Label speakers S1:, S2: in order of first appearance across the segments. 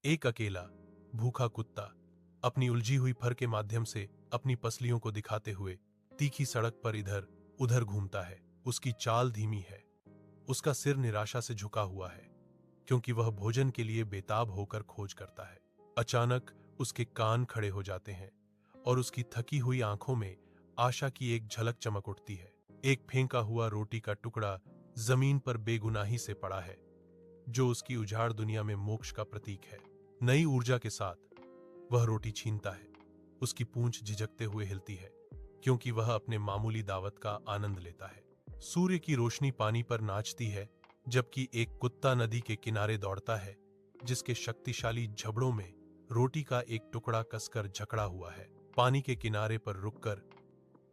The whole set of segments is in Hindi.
S1: एक अकेला भूखा कुत्ता अपनी उलझी हुई फर के माध्यम से अपनी पसलियों को दिखाते हुए तीखी सड़क पर इधर उधर घूमता है। उसकी चाल धीमी है, उसका सिर निराशा से झुका हुआ है, क्योंकि वह भोजन के लिए बेताब होकर खोज करता है। अचानक उसके कान खड़े हो जाते हैं और उसकी थकी हुई आंखों में आशा की एक झलक चमक उठती है। एक फेंका हुआ रोटी का टुकड़ा जमीन पर बेगुनाही से पड़ा है, जो उसकी उजाड़ दुनिया में मोक्ष का प्रतीक है। नई ऊर्जा के साथ वह रोटी छीनता है। उसकी पूंछ झिझकते हुए हिलती है, क्योंकि वह अपने मामूली दावत का आनंद लेता है। सूर्य की रोशनी पानी पर नाचती है, जबकि एक कुत्ता नदी के किनारे दौड़ता है, जिसके शक्तिशाली जबड़ों में रोटी का एक टुकड़ा कसकर जकड़ा हुआ है। पानी के किनारे पर रुककर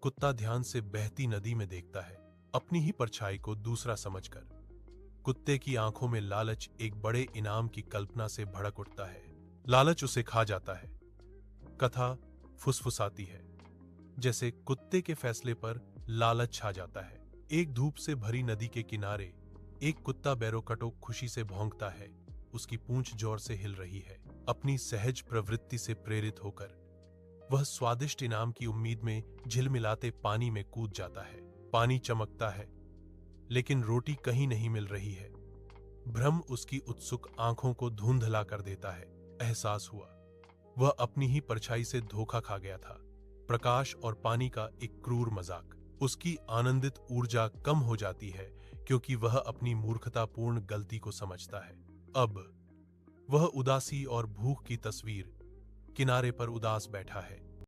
S1: कुत्ता ध्यान से बहती नदी में देखता है, अपनी ही परछाई को दूसरा समझकर। कुत्ते की आंखों में लालच एक बड़े इनाम की कल्पना से भड़क उठता है। लालच उसे खा जाता है। कथा फुसफुसाती है, जैसे कुत्ते के फैसले पर लालच छा जाता है। एक धूप से भरी नदी के किनारे एक कुत्ता बैरोकटोक खुशी से भौंकता है। उसकी पूंछ जोर से हिल रही है। अपनी सहज प्रवृत्ति से प्रेरित होकर वह स्वादिष्ट इनाम की उम्मीद में झिलमिलाते पानी में कूद जाता है। पानी चमकता है, लेकिन रोटी कहीं नहीं मिल रही है। भ्रम उसकी उत्सुक आंखों को धुंधला कर देता है। एहसास हुआ वह अपनी ही परछाई से धोखा खा गया था। प्रकाश और पानी का एक क्रूर मजाक। उसकी आनंदित ऊर्जा कम हो जाती है, क्योंकि वह अपनी मूर्खतापूर्ण गलती को समझता है। अब वह उदासी और भूख की तस्वीर किनारे पर उदास बैठा है।